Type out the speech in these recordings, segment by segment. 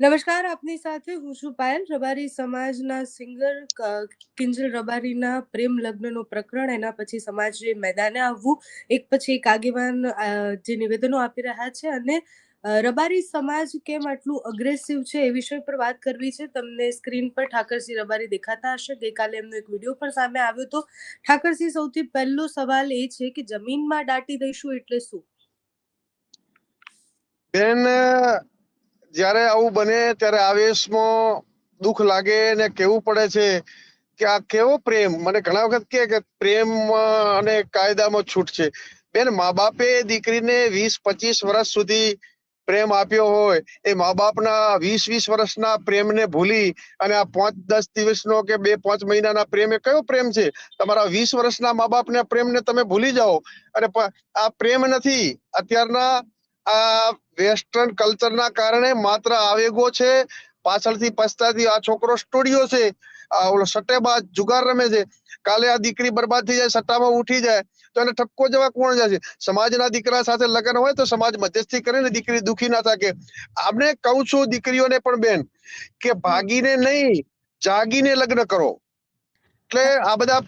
નમસ્કાર, આપની સાથે હું છું પાયલ. રબારી સમાજના સિંગર કિંજલ રબારીના પ્રેમ લગ્નનું પ્રકરણ, એના પછી સમાજે મેદાને આવવું, એક પછી એક આગેવાન જે નિવેદનો આપી રહ્યા છે, અને રબારી સમાજ કેમ આટલું અગ્રેસિવ છે એ વિષય પર વાત કરવી છે. તમને સ્ક્રીન પર ઠાકરસિંહ રબારી દેખાતા હશે. ગઈકાલે એમનો એક વિડીયો પણ સામે આવ્યો હતો. ઠાકરસિંહ, સૌથી પહેલો સવાલ એ છે કે જમીનમાં દાટી દઈશું એટલે શું? બેન, જ્યારે આવું બને ત્યારે આવેશમાં દુઃખ લાગે ને કહેવું પડે છે કે આ કેવો પ્રેમ. મને ઘણા વખત કે પ્રેમ અને કાયદામાં છૂટ છે. બેન, મા બાપે દીકરીને 20-25 વર્ષ સુધી પ્રેમ આપ્યો હોય, એ મા બાપના 20-20 વર્ષના પ્રેમને ભૂલી અને આ 5-10 દિવસનો કે 2-5 મહિનાના પ્રેમ, એ કયો પ્રેમ છે? તમારા 20 વર્ષના મા બાપના પ્રેમને તમે ભૂલી જાઓ. અને આ પ્રેમ નથી. અત્યારના આ વેસ્ટર્ન કલ્ચરના કારણે માત્ર આવેગો છે. પાછળથી પછતાથી આ છોકરો સ્ટુડિયો છે, આ ઓલો સટ્ટેબાજ જુગાર રમે છે. કાલે આ દીકરી બરબાદ થઈ જાય, સટ્ટામાં ઉઠી જાય તો એને ઠપકો જવા કોણ જાય છે? સમાજના દીકરા સાથે લગ્ન હોય તો સમાજ મધ્યસ્થી કરે ને દીકરી દુખી ના થાય. આપણે કહું છું દીકરીઓને પણ બેન, કે ભાગીને નહીં, જાગીને લગ્ન કરો. એટલે આ બધા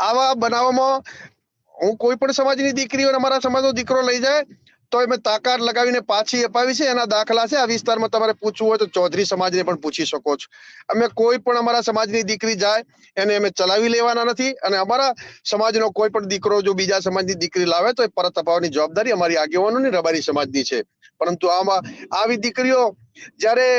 આવા બનાવોમાં હું કોઈ પણ સમાજની દીકરીઓને અમારા સમાજનો દીકરો લઈ જાય તો અમે તાકાત લગાવીને પાછી અપાવી છે. એના દાખલા છે. આ વિસ્તારમાં તમારે પૂછવું હોય તો ચૌધરી સમાજને પણ પૂછી શકો છો. અમે કોઈ પણ અમારા સમાજની દીકરી જાય એને અમે ચલાવી લેવાના નથી. અને અમારા સમાજનો કોઈ પણ દીકરો જો બીજા સમાજની દીકરી લાવે તો એ પરત અપાવવાની જવાબદારી અમારી આગેવાનોની, રબારી સમાજની છે. પરંતુ આમાં આવી દીકરીઓ જ્યારે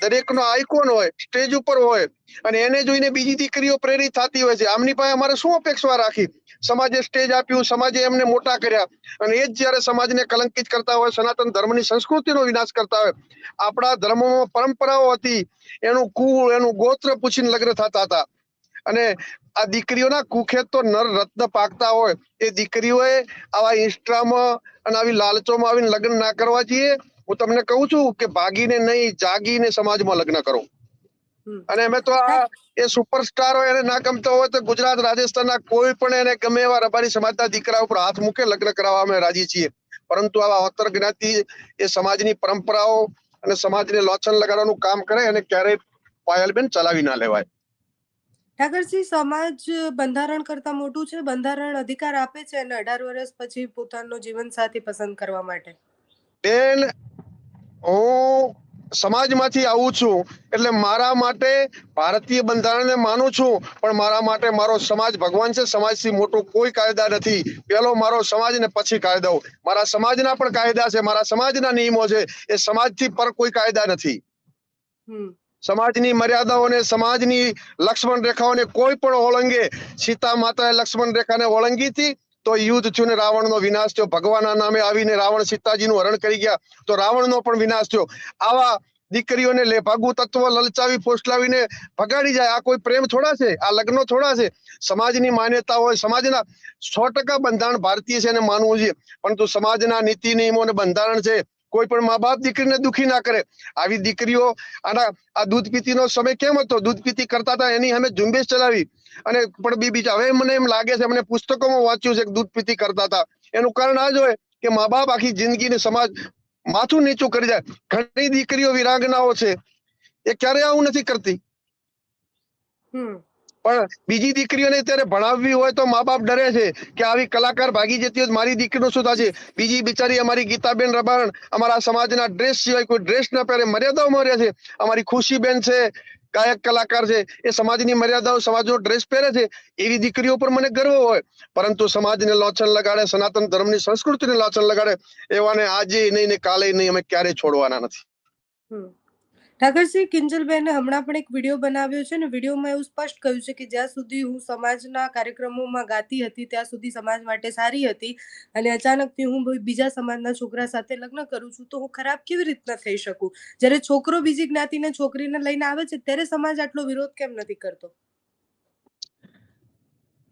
દરેકનો આઇકોન હોય, સ્ટેજ ઉપર હોય, અને એને જોઈને બીજી દીકરીઓ પ્રેરિત થતી હોય છે. આમની પાસે અમારે શું અપેક્ષા રાખી? સમાજે સ્ટેજ આપ્યું, સમાજે એમને મોટા કર્યા, અને એ જ જ્યારે સમાજને કલંકિત કરતા હોય, સનાતન ધર્મની સંસ્કૃતિનો વિનાશ કરતા હોય. આપણા ધર્મમાં પરંપરાઓ હતી, એનું કુળ, એનું ગોત્ર પૂછીને લગ્ન થતા હતા. અને આ દીકરીઓના કુખેત તો નર રત્ન પાકતા હોય. એ દીકરીઓએ આવા ઇન્સ્ટામાં અને આવી લાલચોમાં આવીને લગ્ન ના કરવા જોઈએ. હું તમને કહું છું કે ભાગીને નહીં, જાગીને સમાજમાં લગ્ન કરો. અને અમે તો આ એ સુપરસ્ટાર હોય, એને ના ગમતો હોય તો ગુજરાત, રાજસ્થાનના કોઈ પણ એને ગમે એવા રબારી સમાજના દીકરા ઉપર હાથ મૂકે, લગ્ન કરાવવા અમે રાજી છીએ. પરંતુ આવા અવતર જ્ઞાતિ એ સમાજની પરંપરાઓ અને સમાજને લોચન લગાડવાનું કામ કરે અને ક્યારેય પાયલબેન ચલાવી ના લેવાય. ઠાકરસિંહ, સમાજ બંધારણ કરતા મોટું છે. બંધારણ અધિકાર આપે છે અને 18 વર્ષ પછી પોતાનો જીવનસાથી પસંદ કરવા માટે. બેન, હું સમાજમાંથી આવું છું એટલે મારા માટે ભારતીય બંધારણને માનું છું, પણ મારા માટે મારો સમાજ ભગવાન છે. સમાજથી મોટો કોઈ કાયદા નથી. પેલો મારો સમાજ ને પછી કાયદાઓ. મારા સમાજના પણ કાયદા છે, મારા સમાજના નિયમો છે. એ સમાજથી પર કોઈ કાયદા નથી. સમાજની મર્યાદાઓને, સમાજની લક્ષ્મણ રેખાઓને કોઈ પણ ઓળંગે. સીતા માતાએ લક્ષ્મણ રેખાને ઓળંગી હતી તો યુદ્ધ થયું ને રાવણનો વિનાશ થયો. ભગવાનના નામે આવીને રાવણ સીતાજીનું હરણ કરી ગયા તો રાવણનો પણ વિનાશ થયો. આવા દીકરીઓને લેભાગુ તત્વ લલચાવી ફોસલાવીને ભગાડી જાય. આ કોઈ પ્રેમ થોડા છે? આ લગ્નો થોડા છે? સમાજની માન્યતા હોય, સમાજના 100% બંધારણ ભારતીય છે એને માનવું જોઈએ. પરંતુ સમાજના નીતિ નિયમો અને બંધારણ છે. કોઈ પણ મા બાપ દીકરીને દુખી ના કરે. આવી દીકરીઓ આ દૂધ પીતીનો સમય કેમ હતો? દૂધ પીતી કરતા હતા, એની અમે ઝુંબેશ ચલાવી. અને પણ બીજા હવે મને એમ લાગે છે, અમને પુસ્તકોમાં વાંચ્યું છે કે દૂધ પીતી કરતા હતા. એનું કારણ આ જ હોય કે મા બાપ આખી જિંદગીને સમાજ માથું નીચું કરી જાય. ઘણી દીકરીઓ વિરાંગનાઓ છે, એ ક્યારેય આવું નથી કરતી. પણ બીજી દીકરીઓને ત્યારે ભણાવવી હોય તો મા બાપ ડરે છે કે આવી કલાકાર ભાગી જતી હોય મારી દીકરીનું શું થશે. બીજી બિચારી અમારી ગીતાબેન રબારણ અમારા સમાજના ડ્રેસ સિવાય કોઈ ડ્રેસ ન પહેરે, મર્યાદાઓમાં રહે છે. અમારી ખુશીબેન છે, ગાયક કલાકાર છે, એ સમાજની મર્યાદાઓ, સમાજનો ડ્રેસ પહેરે છે. એવી દીકરીઓ પર મને ગર્વ હોય. પરંતુ સમાજને લોચન લગાડે, સનાતન ધર્મની સંસ્કૃતિને લોચન લગાડે, એવાને આજે નહીં ને કાલે નહીં, અમે ક્યારેય છોડવાના નથી. ઠાકરસિંહ, કિંજલબેને હમણાં પણ એક વિડીયો બનાવ્યો છે ને વિડીયોમાં એવું સ્પષ્ટ કહ્યું છે કે જ્યાં સુધી હું સમાજના કાર્યક્રમોમાં ગાતી હતી ત્યાં સુધી સમાજ માટે સારી હતી, અને અચાનકથી હું બીજા સમાજના છોકરા સાથે લગ્ન કરું છું તો હું ખરાબ કેવી રીતના થઈ શકું? જ્યારે છોકરો બીજી જ્ઞાતિને છોકરીને લઈને આવે છે ત્યારે સમાજ આટલો વિરોધ કેમ નથી કરતો?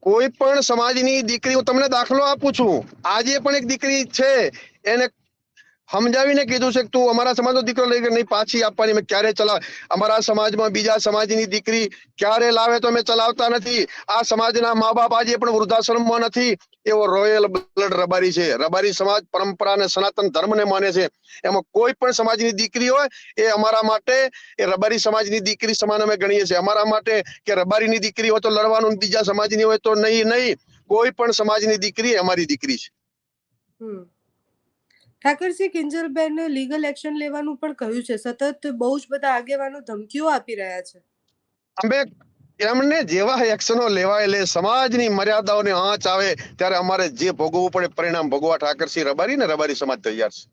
કોઈ પણ સમાજની દીકરી, હું તમને દાખલો આપું છું. આજે પણ એક દીકરી છે, એને સમજાવીને કીધું છે કે તું અમારા સમાજનો દીકરો લઈ ગયો નહીં, પાછી આપવાની. મેં ક્યારે ચલાવ અમારા સમાજમાં બીજા સમાજની દીકરી ક્યારે લાવે તો અમે ચલાવતા નથી. આ સમાજના મા બાપ આજે પણ વૃદ્ધાશ્રમમાં નથી. એવો રોયલ બ્લડ રબારી છે. રબારી સમાજ પરંપરા અને સનાતન ધર્મને માને છે. એમાં કોઈ પણ સમાજની દીકરી હોય એ અમારા માટે એ રબારી સમાજની દીકરી સમાન અમે ગણીએ છીએ. અમારા માટે કે રબારીની દીકરી હોય તો લડવાનું, બીજા સમાજની હોય તો નહીં. કોઈ પણ સમાજની દીકરી અમારી દીકરી છે. ઠાકરસિંહ કિંજલબેન લીગલ એક્શન લેવાનું પણ કહ્યું છે. સતત બહુ જ બધા આગેવાનો ધમકીઓ આપી રહ્યા છે. અમે એમને જેવા એક્શનો લેવાય લે, સમાજની મર્યાદાઓને આંચ આવે ત્યારે અમારે જે ભોગવવું પડે પરિણામ ભોગવા ઠાકરસિંહ રબારી ને રબારી સમાજ તૈયાર છે.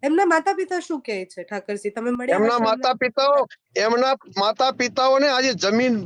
એમના માતા પિતા શું કહે છે ઠાકરસિંહ? તમે મળ્યા એમના હશો માતા પિતાઓને આજે જમીન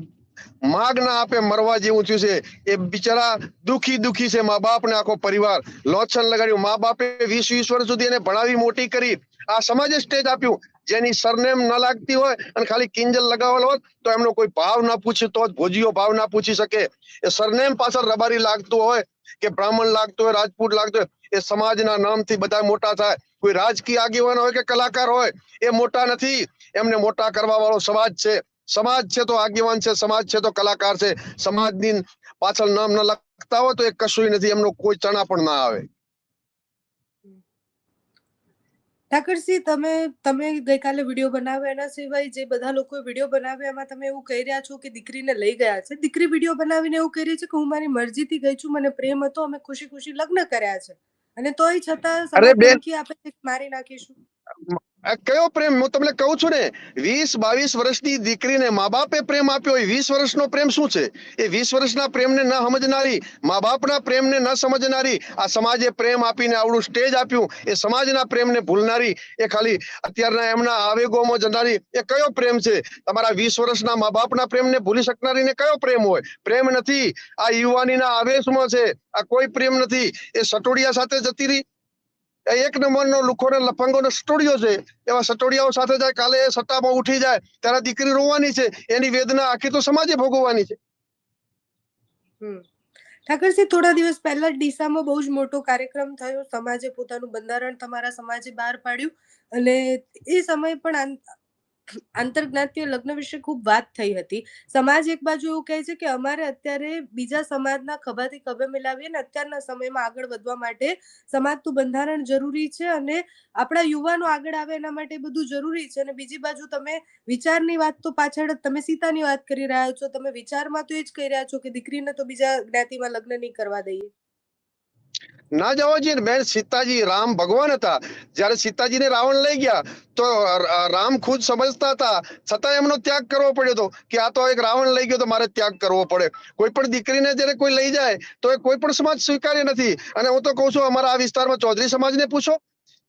માગ ના આપે મરવા જેવું થયું છે. એ બિચારા દુખી છે. મા બાપ ને આખો પરિવાર લોચન લગાડ્યું. મા બાપે 20 વર્ષ સુધી એને ભણાવી મોટી કરી. આ સમાજે સ્ટેજ આપ્યું. જેની સરનેમ ન લાગતી હોય અને ખાલી કિંજલ લગાવેલો હોત તો એમનો કોઈ ભાવ ના પૂછે તો જ ભોજીઓ ભાવ ના પૂછી શકે. એ સરનેમ પાછળ રબારી લાગતું હોય કે બ્રાહ્મણ લાગતો હોય, રાજપૂત લાગતો હોય, એ સમાજના નામથી બધા મોટા થાય. કોઈ રાજકીય આગેવાન હોય કે કલાકાર હોય એ મોટા નથી. એમને મોટા કરવા વાળો સમાજ છે. સમાજ છે તો આગેવાન છે, સમાજ છે તો કલાકાર છે. સમાજની પાછળ નામ ન લખતા હોય તો એ કશું નથી. એમનો કોઈ ચણા પણ ના આવે. ઠાકરસિંહ, તમે ગઈકાલે વિડીયો બનાવ્યો, એના સિવાય જે બધા લોકોએ વિડીયો બનાવ્યા એમાં તમે એવું કહી રહ્યા છો કે દીકરીને લઈ ગયા છે. દીકરી વિડીયો બનાવીને એવું કહી રહી છે કે હું મારી મરજીથી ગઈ છું, મને પ્રેમ હતો, અમે ખુશી લગ્ન કર્યા છે, અને તોય છતાં સમાજ ધમકી આપે છે કે મારી નાખીશું. કયો પ્રેમ? હું તમને કહું છું ને, 20-22 વર્ષની દીકરીને મા બાપે પ્રેમ આપ્યો. એ 20 વર્ષનો પ્રેમ શું છે? એ 20 વર્ષના પ્રેમને ન સમજનારી, મા બાપના પ્રેમને ન સમજનારી, આ સમાજે પ્રેમ આપીને આવડું સ્ટેજ આપ્યું, એ સમાજના પ્રેમને ભૂલનારી, એ ખાલી અત્યારના એમના આવેગોમાં જનારી, એ કયો પ્રેમ છે? તમારા 20 વર્ષના મા બાપના પ્રેમને ભૂલી શકનારીને કયો પ્રેમ હોય? પ્રેમ નથી. આ યુવાનીના આવેશમાં છે. આ કોઈ પ્રેમ નથી. એ સટોડિયા સાથે જતી રહી. એક નંબરનો લુખોને લફંગોનો સ્ટુડિયો છે. એવા સટોડિયાઓ સાથે જાય, કાલે એ સટ્ટામાં ઉઠી જાય ત્યારે દીકરી રોવાની છે. એની વેદના આખી તો સમાજે ભોગવવાની છે. ઠાકરસિંહ, થોડા દિવસ પહેલા ડીસામાં બહુ જ મોટો કાર્યક્રમ થયો. સમાજે પોતાનું બંધારણ તમારા સમાજે બહાર પાડ્યું, અને એ સમયે પણ આંતરજ્ઞાતીય લગ્ન વિશે ખૂબ વાત થઈ હતી. સમાજ એક બાજુ એવું કહે છે કે અમારે અત્યારે બીજા સમાજના ખભાથી ખભે મિલાવીએ ને અત્યારના સમયમાં આગળ વધવા માટે સમાજનું બંધારણ જરૂરી છે, અને આપણા યુવાનો આગળ આવે એના માટે બધું જરૂરી છે. અને બીજી બાજુ તમે વિચારની વાત તો પાછળ તમે સીતાની વાત કરી રહ્યા છો. તમે વિચારમાં તો એ જ કહી રહ્યા છો કે દીકરીને તો બીજા જ્ઞાતિમાં લગ્ન નહીં કરવા દઈએ. ના જવા જોઈએ બેન. સીતાજી રામ ભગવાન હતા. જયારે સીતાજીને રાવણ લઈ ગયા તો રામ ખુદ સમજતા હતા, છતાં એમનો ત્યાગ કરવો પડ્યો હતો કે આ તો એક રાવણ લઈ ગયો તો મારે ત્યાગ કરવો પડે. કોઈ પણ દીકરીને જયારે કોઈ લઈ જાય તો એ કોઈ પણ સમાજ સ્વીકાર્ય નથી. અને હું તો કહું છું, અમારા આ વિસ્તારમાં ચૌધરી સમાજને પૂછો.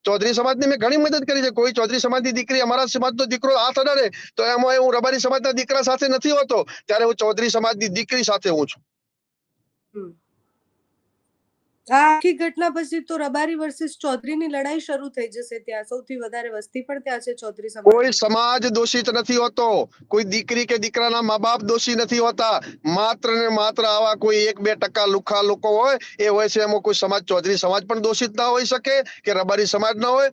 ચૌધરી સમાજને મેં ઘણી મદદ કરી છે. કોઈ ચૌધરી સમાજની દીકરી અમારા સમાજનો દીકરો હાથ અડાડે તો એમાં હું રબારી સમાજના દીકરા સાથે નથી હોતો, ત્યારે હું ચૌધરી સમાજની દીકરી સાથે હું છું. આ આખી ઘટના પછી તો રબારી વર્સિસ ચૌધરીની લડાઈ શરૂ થઈ જશે. ત્યાં સૌથી વધારે વસ્તી પણ ત્યાં છે ચૌધરી સમાજ. કોઈ સમાજ દોષિત નથી હોતો. કોઈ દીકરી કે દીકરાના મા બાપ દોષી નથી હોતા. માત્ર ને માત્ર આવા કોઈ 1-2% લુખા લોકો હોય એ હોય છે. એમાં કોઈ સમાજ, ચૌધરી સમાજ પણ દોષિત ના હોઈ શકે કે રબારી સમાજ ના હોય.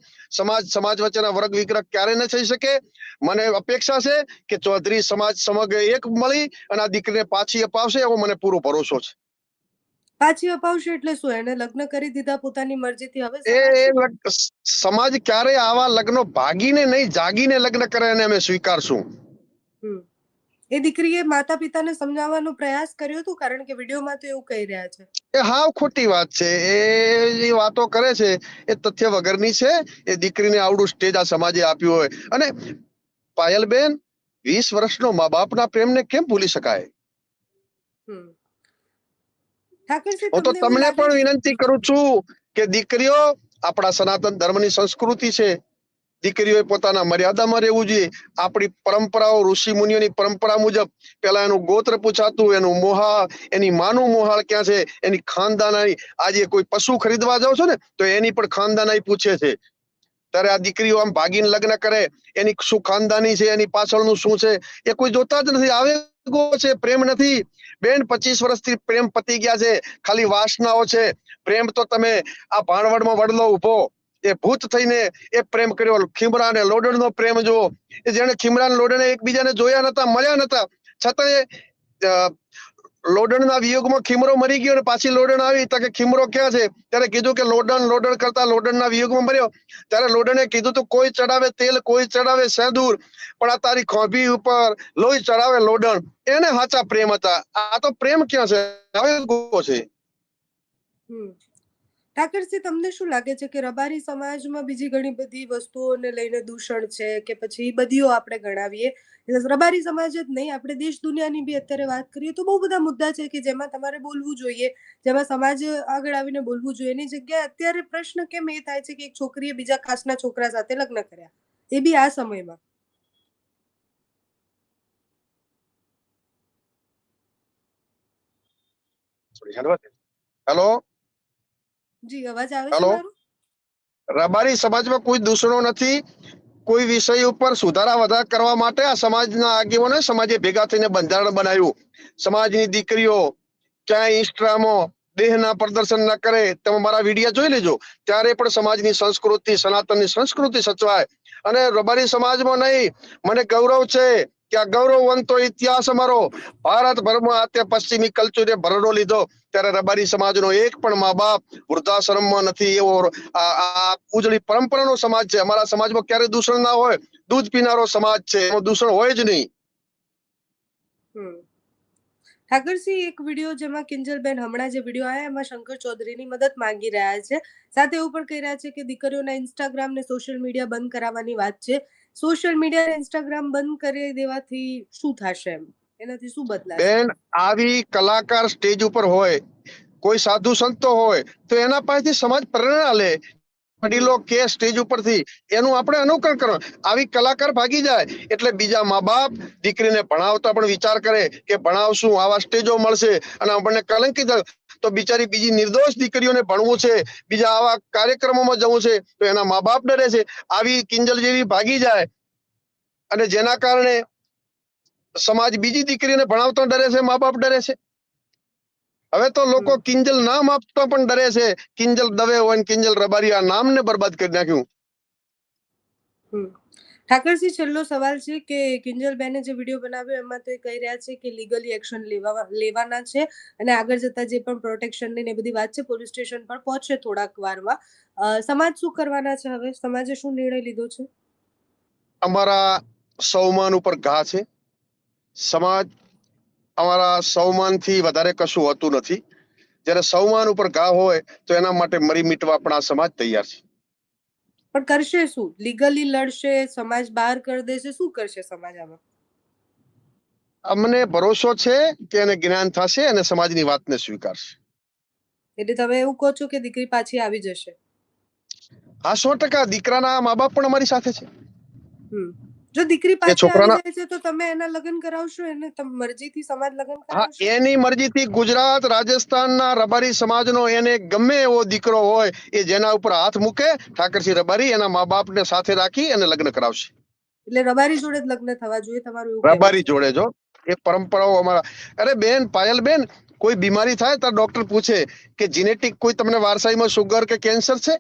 સમાજ વચ્ચેના વર્ગ વિગ્રહ ક્યારે ન થઈ શકે. મને અપેક્ષા છે કે ચૌધરી સમાજ સમગ્ર એક મળી અને આ દીકરીને પાછી અપાવશે, એવો મને પૂરો ભરોસો છે. પાછી અપાવશે એટલે શું? એને લગ્ન કરી દીધા પોતાની મરજીથી, હવે સમાજ ક્યારે આવા લગ્નો ભાગીને નહીં, જાગીને લગ્ન કરે અને અમે સ્વીકારશું. એ દીકરીએ માતા પિતાને સમજાવવાનો પ્રયાસ કર્યો હતો, કારણ કે વિડીયોમાં તો એવું કહી રહ્યા છે. એ હાવ ખોટી વાત છે. એ વાતો કરે છે એ તથ્ય વગરની છે. એ દીકરીને આવડું સ્ટેજ આ સમાજે આપ્યું હોય. અને પાયલબેન, 20 વર્ષનો મા બાપના પ્રેમને કેમ ભૂલી શકાય? હું તો તમને પણ વિનંતી કરું છું કે દીકરીઓ, આપણા સનાતન ધર્મની સંસ્કૃતિ છે. દીકરીઓએ પોતાના મર્યાદામાં રહેવું જોઈએ. આપણી પરંપરાઓ, ઋષિ મુનિઓની પરંપરા મુજબ પેલા એનું ગોત્ર પૂછાતું, એનું મોહાળ, એની માનું મોહાળ ક્યાં છે, એની ખાનદાનાઈ. આજે કોઈ પશુ ખરીદવા જાવ છો ને તો એની પણ ખાનદાનાઈ પૂછે છે. ત્યારે આ દીકરીઓ આમ ભાગીને લગ્ન કરે, એની શું ખાનદાની છે, એની પાછળનું શું છે, એ કોઈ જોતા જ નથી. આવેગો છે, પ્રેમ નથી. બેન, 25 વર્ષથી પ્રેમ પતી ગયા છે. ખાલી વાસનાઓ છે. પ્રેમ તો તમે આ ભાણવડમાં વડલો ઉભો, એ ભૂત થઈને એ પ્રેમ કર્યો. ખીમરા અને લોડણનો પ્રેમ જુઓ, એ જેને ખીમરા અને લોડણે એકબીજાને જોયા નતા, મળ્યા નતા, છતાં લોડણના વિયોગમાં ખીમરો મરી ગયો અને પાછી લોડણ આવી તો કે ખીમરો ક્યાં છે? ત્યારે કીધું કે લોડણ કરતા લોડણના વિયોગમાં મર્યો. ત્યારે લોડણે કીધું તો કોઈ ચડાવે તેલ, કોઈ ચડાવે સેંદૂર, પણ આ તારી ખોભી ઉપર લોહી ચડાવે લોડણ. એને સાચા પ્રેમ હતા. આ તો પ્રેમ ક્યાં છે? હવે છે. ઠાકરસિંહ, તમને શું લાગે છે કે રબારી સમાજમાં બીજી ઘણી બધી વસ્તુઓને લઈને દૂષણ છે કે પછી બધીઓ આપણે ગણાવીએ? રબારી સમાજ જ નહીં, આપણે દેશ દુનિયાની બી અત્યારે વાત કરીએ તો બહુ બધા મુદ્દા છે કે જેમાં તમારે બોલવું જોઈએ, જેમાં સમાજ આગળ આવીને બોલવું જોઈએ. એની જગ્યાએ અત્યારે પ્રશ્ન કેમ એ થાય છે કે એક છોકરીએ બીજા કાસ્ટના છોકરા સાથે લગ્ન કર્યા, એ બી આ સમયમાં? હેલો જી, અવાજ આવે છે હેલો મારો? રબારી સમાજમાં કોઈ દૂષણો નથી. કોઈ વિષય ઉપર સુધારા વધારા કરવા માટે આ સમાજના આગેવાનો સમાજે ભેગા થઈને બંધારણ બનાવ્યું. સમાજની દીકરીઓ ક્યાંય ઇન્સ્ટામાં દેહના પ્રદર્શન ન કરે. તમે મારા વિડીયો જોઈ લેજો. ત્યારે પણ સમાજની સંસ્કૃતિ, સનાતનની સંસ્કૃતિ સચવાય. અને રબારી સમાજમાં નહીં, મને ગૌરવ છે કે આ ગૌરવવંતો ઇતિહાસ અમારો ભારતભરમાં અત્યારે પશ્ચિમી કલ્ચરે ભરડો લીધો. ત્યારે રબારી સમાજનો એક પણ મા બાપ વૃદ્ધાશ્રમમાં નથી. એવો આ ઉજળી પરંપરાનો સમાજ છે. અમારા સમાજમાં ક્યારે દૂષણ ના હોય. દૂધ પીનારો સમાજ છે, એમાં દૂષણ હોય જ નહીં. ઠાકરસિંહ, એક વિડીયો જેમાં કિંજલબેન હમણાં જે વિડીયો આવ્યા એમાં શંકર ચૌધરીની મદદ માંગી રહ્યા છે, સાથે એવું પણ કહી રહ્યા છે કે દીકરીઓના ઇન્સ્ટાગ્રામ ને સોશિયલ મીડિયા બંધ કરાવવાની વાત છે. સોશિયલ મીડિયા અને ઇન્સ્ટાગ્રામ બંધ કરી દેવાથી શું થશે? એનાથી શું બદલાશે? બેન, આવી કલાકાર સ્ટેજ ઉપર હોય, કોઈ સાધુ સંતો હોય તો એના પાસેથી સમાજ પ્રેરણા લે. વડીલો કે સ્ટેજ ઉપરથી એનું આપણે અનુકરણ કરવાનું. આવી કલાકાર ભાગી જાય એટલે બીજા મા બાપ દીકરીને ભણાવતા પણ વિચાર કરે કે ભણાવશું, આવા સ્ટેજો મળશે અને આપણને કલંકિત. તો બિચારી બીજી નિર્દોષ દીકરીઓને ભણવું છે, બીજા આવા કાર્યક્રમોમાં જવું છે તો એના મા બાપ ડરે છે. આવી કિંજલ જેવી ભાગી જાય અને જેના કારણે સમાજ બીજી દીકરીને ભણાવતો ડરે છે, મા બાપ ડરે છે. હવે તો લોકો કિંજલ નામ આપતો પણ ડરે છે. કિંજલ દવે હોય ને કિંજલ રબારી, આ નામને બરબાદ કરી નાખ્યું. ઠાકરસિંહ, છેલ્લો સવાલ છે કે કિંજલબેને જે વિડીયો બનાવ્યો એમાં તો એ કહી રહ્યા છે કે લીગલી એક્શન લેવાના છે અને આગળ જતા જે પણ પ્રોટેક્શનની ને બધી વાત છે પોલીસ સ્ટેશન પર પહોંચશે થોડાક વારમાં. સમાજ શું કરવાના છે હવે? સમાજે શું નિર્ણય લીધો છે? અમારા સૌમાન ઉપર ઘા છે. સમાજ અમારા સૌમાનથી વધારે કશું હોતું નથી. જ્યારે સૌમાન ઉપર ઘા હોય તો એના માટે મરી મિટવા પણ આ સમાજ તૈયાર છે. પણ કરશે શું? લીગલી લડશે? સમાજ બહાર કરી દેશે? શું કરશે સમાજ આમાં? અમને ભરોસો છે કે એને જ્ઞાન થશે અને સમાજની વાતને સ્વીકારશે. એટલે તમે એવું કહો છો કે દીકરી પાછી આવી જશે? હા, 100%. દીકરાના મા બાપ પણ અમારી સાથે છે. જો દીકરી એ પાછી આવી છોકરાના, જાય છે તો તમે એના લગ્ન કરાવશો? એને મરજીથી સમાજ લગ્ન હા, કરાવશે? એની મરજીથી ગુજરાત રાજસ્થાનના રબારી સમાજનો એને ગમે એવો દીકરો હોય એ જેના ઉપર હાથ મૂકે, ઠાકરસિંહ રબારી એના મા બાપને સાથે રાખી અને લગ્ન કરાવશે. એટલે રબારી જોડે જ લગ્ન થવા જોઈએ, તમારું એવું કહેવું રબારી છે? જોડે જો એ પરંપરાઓ અમારા. અરે બેન, પાયલ બેન, કોઈ બીમારી થાય તો ડોક્ટર પૂછે કે જીનેટિક કોઈ તમને વારસાઈમાં શુગર કે કેન્સર છે?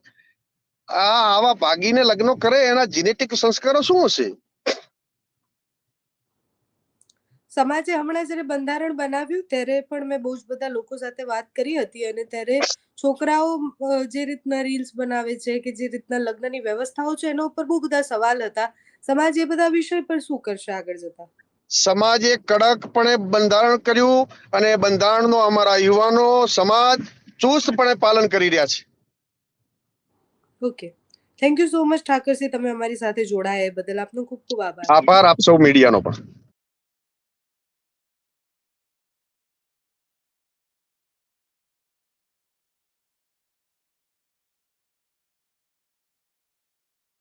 આવા ભાગીને લગ્નો કરે એના જીનેટિક સંસ્કારો શું હશે? સમાજે હમણાં જ્યારે બંધારણ બનાવ્યું ત્યારે પણ મેં બહુ જ બધા લોકો સાથે વાત કરી હતી અને ત્યારે છોકરાઓ જે રીતના રીલ્સ બનાવે છે કે જે રીતના લગ્નની વ્યવસ્થાઓ છે એના ઉપર બહુ બધા સવાલ હતા. સમાજ એ બધા વિષય પર શું કરશે આગળ જતા? સમાજે કડકપણે બંધારણ કર્યું અને બંધારણનો અમારા યુવાનો સમાજ ચુસ્તપણે પાલન કરી રહ્યા છે. Okay, thank you so much Thakarsinh, તમે અમારી સાથે જોડાયા એ બદલ આપનો ખૂબ ખૂબ આભાર. આભાર આપ સૌ મીડિયાનો પણ.